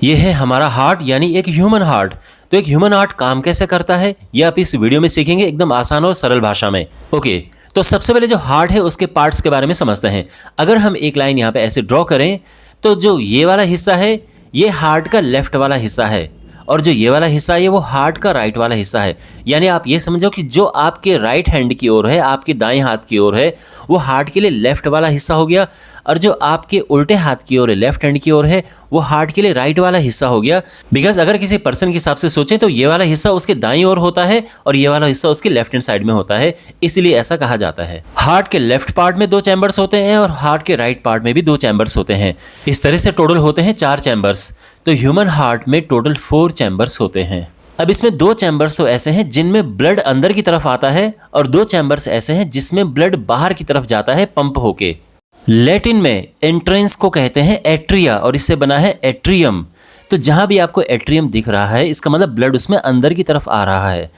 ये है हमारा हार्ट यानी एक ह्यूमन हार्ट। तो एक ह्यूमन हार्ट काम कैसे करता है ये आप इस वीडियो में सीखेंगे एकदम आसान और सरल भाषा में। ओके, तो सबसे पहले जो हार्ट है उसके पार्ट्स के बारे में समझते हैं। अगर हम एक लाइन यहाँ पे ऐसे ड्रॉ करें तो जो ये वाला हिस्सा है ये हार्ट का लेफ्ट वाला हिस्सा है और जो ये वाला हिस्सा है वो हार्ट का राइट वाला हिस्सा है। यानी आप ये समझो कि जो आपके राइट हैंड की ओर है, आपके दाएं हाथ की ओर है, वो हार्ट के लिए लेफ्ट वाला हिस्सा हो गया और जो आपके उल्टे हाथ की ओर है, लेफ्ट हैंड की ओर है, वो हार्ट के लिए राइट वाला हिस्सा हो गया। बिकॉज अगर किसी पर्सन के हिसाब से सोचें तो ये वाला हिस्सा उसके दाईं ओर होता है और ये वाला हिस्सा उसके लेफ्ट हैंड साइड में होता है, इसलिए ऐसा कहा जाता है। हार्ट के लेफ्ट पार्ट में 2 चैम्बर्स होते हैं और हार्ट के राइट पार्ट में भी 2 चैम्बर्स होते हैं। इस तरह से टोटल होते हैं 4 चैम्बर्स। तो ह्यूमन हार्ट में टोटल 4 चैम्बर्स होते हैं। अब इसमें 2 चैम्बर्स तो ऐसे हैं जिनमें ब्लड अंदर की तरफ आता है और 2 चैम्बर्स ऐसे हैं जिसमें ब्लड बाहर की तरफ जाता है पंप होके। लैटिन में एंट्रेंस को कहते हैं एट्रिया और इससे बना है एट्रियम। तो जहां भी आपको एट्रियम दिख रहा है इसका मतलब ब्लड उसमें अंदर की तरफ आ रहा है।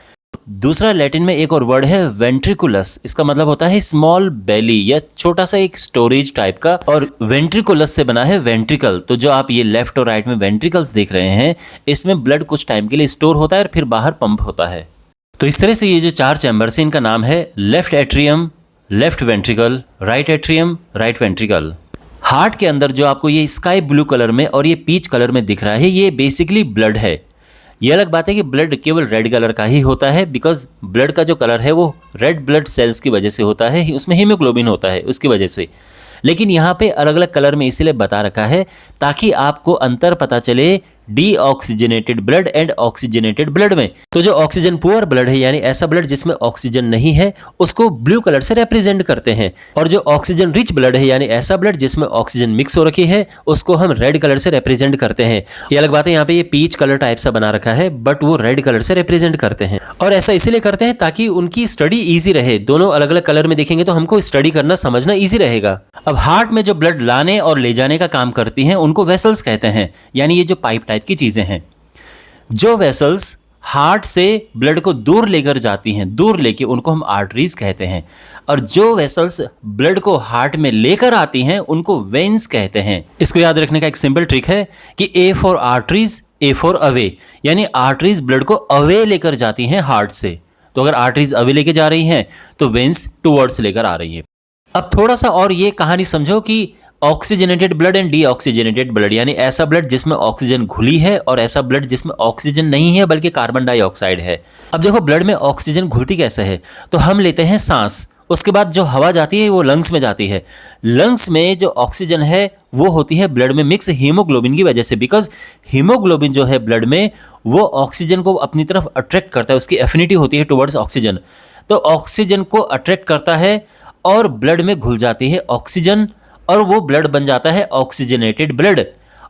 दूसरा लैटिन में एक और वर्ड है वेंट्रिकुलस, इसका मतलब होता है स्मॉल बेली या छोटा सा एक स्टोरेज टाइप का, और वेंट्रिकुलस से बना है वेंट्रिकल। तो जो आप ये लेफ्ट और राइट में वेंट्रिकल्स देख रहे हैं इसमें ब्लड कुछ टाइम के लिए स्टोर होता है और फिर बाहर पंप होता है। तो इस तरह से ये जो 4 चैम्बर्स हैं इनका नाम है left atrium, left ventricle, right atrium, right ventricle. Heart के अंदर जो आपको ये स्काई ब्लू कलर में और ये पीच कलर में दिख रहा है ये बेसिकली ब्लड है। ये अलग बात है कि ब्लड केवल रेड कलर का ही होता है, बिकॉज ब्लड का जो कलर है वो रेड ब्लड सेल्स की वजह से होता है, उसमें हीमोग्लोबिन होता है उसकी वजह से। लेकिन यहाँ पे अलग अलग कलर में इसीलिए बता रखा है ताकि आपको अंतर पता चले deoxygenated blood and oxygenated blood में। तो जो ऑक्सीजन पुअर ब्लड है यानी ऐसा ब्लड जिसमें ऑक्सीजन नहीं है उसको ब्लू कलर से रिप्रेजेंट करते हैं, और जो ऑक्सीजन रिच ब्लड है यानी ऐसा ब्लड जिसमें ऑक्सीजन मिक्स हो रखी है उसको हम रेड कलर से रिप्रेजेंट करते हैं। ये अलग बात है यहाँ पे ये पीच कलर टाइप सा बना रखा है बट वो रेड कलर से रिप्रेजेंट करते हैं, और ऐसा इसीलिए करते हैं ताकि उनकी स्टडी ईजी रहे। दोनों अलग अलग कलर में देखेंगे तो हमको स्टडी करना समझना ईजी रहेगा। अब हार्ट में जो ब्लड लाने और ले जाने का काम करती हैं उनको वेसल्स कहते हैं, यानी ये जो पाइप टाइप की चीजें हैं। जो वेसल्स हार्ट से ब्लड को दूर लेकर जाती हैं, दूर लेके उनको हम आर्टरीज कहते हैं, और जो वेसल्स ब्लड को हार्ट में लेकर आती हैं उनको वेन्स कहते हैं। इसको याद रखने का एक सिंपल ट्रिक है कि A for arteries, A for away, यानी आर्टरीज ब्लड को अवे लेकर जाती हैं हार्ट से। तो अगर आर्टरीज अवे लेके जा रही हैं तो वेन्स टुवर्ड्स लेकर आ रही है। अब थोड़ा सा और ये कहानी समझो कि oxygenated blood and deoxygenated blood, यानी ऐसा ब्लड जिसमें ऑक्सीजन घुली है और ऐसा ब्लड जिसमें ऑक्सीजन नहीं है बल्कि कार्बन डाइऑक्साइड है। अब देखो ब्लड में ऑक्सीजन घुलती कैसे है, तो हम लेते हैं सांस, उसके बाद जो हवा जाती है वो लंग्स में जाती है। लंग्स में जो ऑक्सीजन है वो होती है ब्लड में मिक्स हीमोग्लोबिन की वजह से, बिकॉज हीमोग्लोबिन जो है ब्लड में वो ऑक्सीजन को अपनी तरफ अट्रैक्ट करता है, उसकी एफिनिटी होती है टुवर्ड्स ऑक्सीजन। तो ऑक्सीजन को अट्रैक्ट करता है और ब्लड में घुल जाती है ऑक्सीजन और वो ब्लड बन जाता है ऑक्सीजनेटेड ब्लड।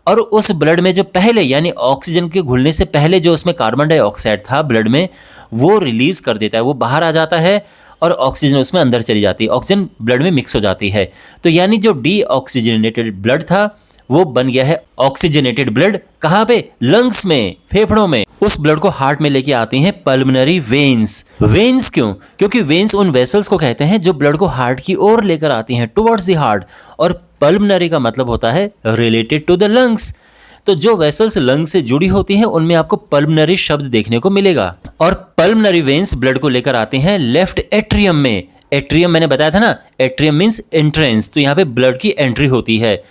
और उस ब्लड में जो पहले यानी ऑक्सीजन के घुलने से पहले जो उसमें कार्बन डाइऑक्साइड था ब्लड में वो रिलीज कर देता है, वो बाहर आ जाता है और ऑक्सीजन उसमें अंदर चली जाती है, ऑक्सीजन ब्लड में मिक्स हो जाती है। तो यानी जो डीऑक्सीजनेटेड ब्लड था वो बन गया है ऑक्सीजनेटेड ब्लड। कहाँ पे? लंग्स में, फेफड़ों में। उस ब्लड को हार्ट में लेके आती हैं पल्मोनरी वेन्स। वेन्स क्यों? क्योंकि वेन्स उन वेसल्स को कहते हैं जो ब्लड को हार्ट की ओर लेकर आती हैं, टुवर्ड्स द हार्ट, और पल्मोनरी का मतलब होता है रिलेटेड टू द लंग्स। तो जो वेसल्स लंग से जुड़ी होती हैं उनमें आपको पल्मोनरी शब्द देखने को मिलेगा, और पल्मोनरी वेन्स ब्लड को लेकर आते हैं लेफ्ट एट्रियम में। एट्रियम मैंने बताया था ना, एट्रियम मीन्स एंट्रेंस, तो यहाँ पे ब्लड की एंट्री होती है।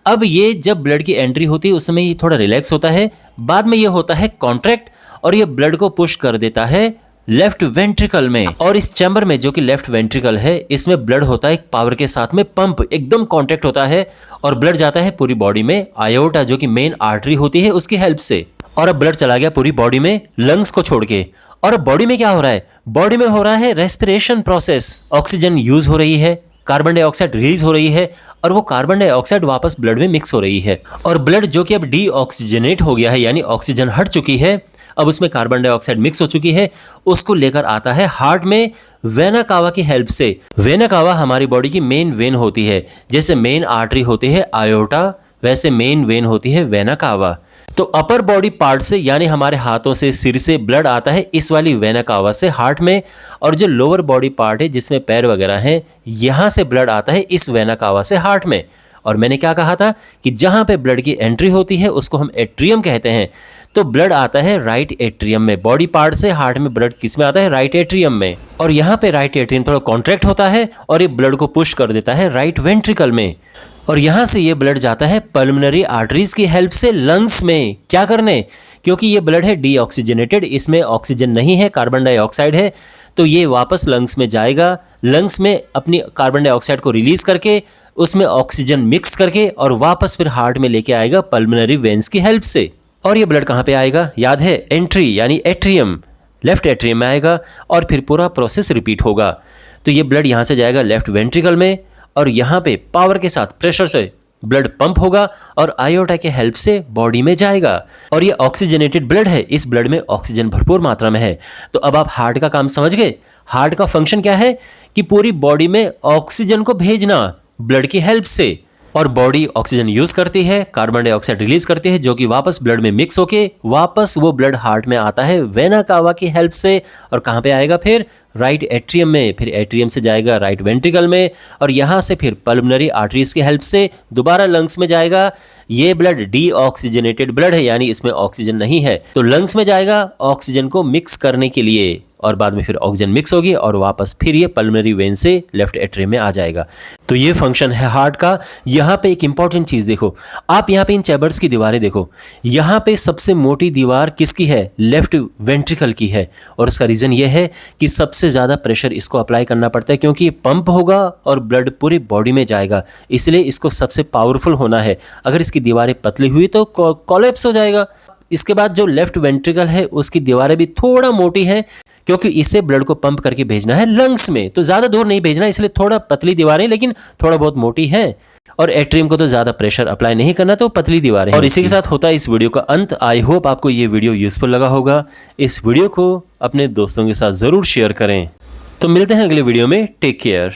अब ये जब ब्लड की एंट्री होती है उस समय ये थोड़ा रिलैक्स होता है, बाद में ये होता है कॉन्ट्रैक्ट और ये ब्लड को पुश कर देता है लेफ्ट वेंट्रिकल में। और इस चैम्बर में जो कि लेफ्ट वेंट्रिकल है इसमें ब्लड होता है एक पावर के साथ में पंप, एकदम कॉन्ट्रैक्ट होता है और ब्लड जाता है पूरी बॉडी में आयोटा जो कि मेन आर्टरी होती है उसकी हेल्प से। और अब ब्लड चला गया पूरी बॉडी में लंग्स को छोड़ के। और अब बॉडी में क्या हो रहा है? बॉडी में हो रहा है रेस्पिरेशन प्रोसेस। ऑक्सीजन यूज हो रही है, कार्बन डाइऑक्साइड रिलीज हो रही है और वो कार्बन डाइऑक्साइड वापस ब्लड में मिक्स हो रही है। और ब्लड जो कि अब डीऑक्सीजनेट हो गया है यानी ऑक्सीजन हट चुकी है, अब उसमें कार्बन डाइऑक्साइड मिक्स हो चुकी है, उसको लेकर आता है हार्ट में वेना कावा की हेल्प से। वेना कावा हमारी बॉडी की मेन वेन होती है। जैसे मेन आर्टरी होती है आयोटा वैसे मेन वेन होती है वेना कावा। तो अपर बॉडी पार्ट से यानी हमारे हाथों से, सिर से ब्लड आता है इस वाली वेना कावा से हार्ट में, और जो लोअर बॉडी पार्ट है जिसमें पैर वगैरह हैं यहाँ से ब्लड आता है इस वेना कावा से हार्ट में। और मैंने क्या कहा था कि जहां पे ब्लड की एंट्री होती है उसको हम एट्रियम कहते हैं। तो ब्लड आता है राइट एट्रियम में, बॉडी पार्ट से हार्ट में ब्लड किस में आता है? राइट एट्रियम में। और यहाँ पे राइट एट्रियम थोड़ा कॉन्ट्रैक्ट होता है और ये ब्लड को पुश कर देता है राइट वेंट्रिकल में, और यहाँ से ये ब्लड जाता है पल्मोनरी आर्टरीज की हेल्प से लंग्स में। क्या करने? क्योंकि ये ब्लड है डीऑक्सीजनेटेड, इसमें ऑक्सीजन नहीं है, कार्बन डाइऑक्साइड है, तो ये वापस लंग्स में जाएगा। लंग्स में अपनी कार्बन डाइऑक्साइड को रिलीज करके उसमें ऑक्सीजन मिक्स करके और वापस फिर हार्ट में लेके आएगा पल्मोनरी वेन्स की हेल्प से। और ये ब्लड कहाँ पे आएगा? याद है, एंट्री यानी एट्रियम, लेफ्ट एट्रियम में आएगा और फिर पूरा प्रोसेस रिपीट होगा। तो ये ब्लड यहाँ से जाएगा लेफ्ट वेंट्रिकल में और यहाँ पे पावर के साथ प्रेशर से ब्लड पंप होगा और आयोटा के हेल्प से बॉडी में जाएगा। और ये ऑक्सीजनेटेड ब्लड है, इस ब्लड में ऑक्सीजन भरपूर मात्रा में है। तो अब आप हार्ट का काम समझ गए। हार्ट का फंक्शन क्या है कि पूरी बॉडी में ऑक्सीजन को भेजना ब्लड की हेल्प से, और बॉडी ऑक्सीजन यूज करती है, कार्बन डाइऑक्साइड रिलीज करती है, जो कि वापस ब्लड में मिक्स होके वापस वो ब्लड हार्ट में आता है वेना कावा की हेल्प से। और कहाँ पे आएगा फिर? राइट एट्रियम में, फिर एट्रियम से जाएगा राइट वेंट्रिकल में और यहाँ से फिर पल्मोनरी आर्टरीज की हेल्प से दोबारा लंग्स में जाएगा। ये ब्लड डीऑक्सीजनेटेड ब्लड है, यानी इसमें ऑक्सीजन नहीं है, तो लंग्स में जाएगा ऑक्सीजन को मिक्स करने के लिए और बाद में फिर ऑक्सीजन मिक्स होगी और वापस फिर ये पल्मोनरी वेन से लेफ्ट एट्रियम में आ जाएगा। तो ये फंक्शन है हार्ट का। यहाँ पे एक इंपॉर्टेंट चीज देखो, आप यहाँ पे इन चैम्बर्स की दीवारें देखो, यहाँ पे सबसे मोटी दीवार किसकी है? लेफ्ट वेंट्रिकल की है। और उसका रीजन ये है कि सबसे ज्यादा प्रेशर इसको अप्लाई करना पड़ता है, क्योंकि ये पंप होगा और ब्लड पूरी बॉडी में जाएगा, इसलिए इसको सबसे पावरफुल होना है। अगर इसकी दीवारें पतली हुई तो कोलैप्स हो जाएगा। इसके बाद जो लेफ्ट वेंट्रिकल है उसकी दीवारें भी थोड़ा मोटी है, क्योंकि इसे ब्लड को पंप करके भेजना है लंग्स में, तो ज्यादा दूर नहीं भेजना, इसलिए थोड़ा पतली दीवारें लेकिन थोड़ा बहुत मोटी है। और एट्रियम को तो ज्यादा प्रेशर अप्लाई नहीं करना, तो पतली दीवारें। और इसी के साथ होता है इस वीडियो का अंत। आई होप आपको ये वीडियो यूजफुल लगा होगा। इस वीडियो को अपने दोस्तों के साथ जरूर शेयर करें। तो मिलते हैं अगले वीडियो में। Take care.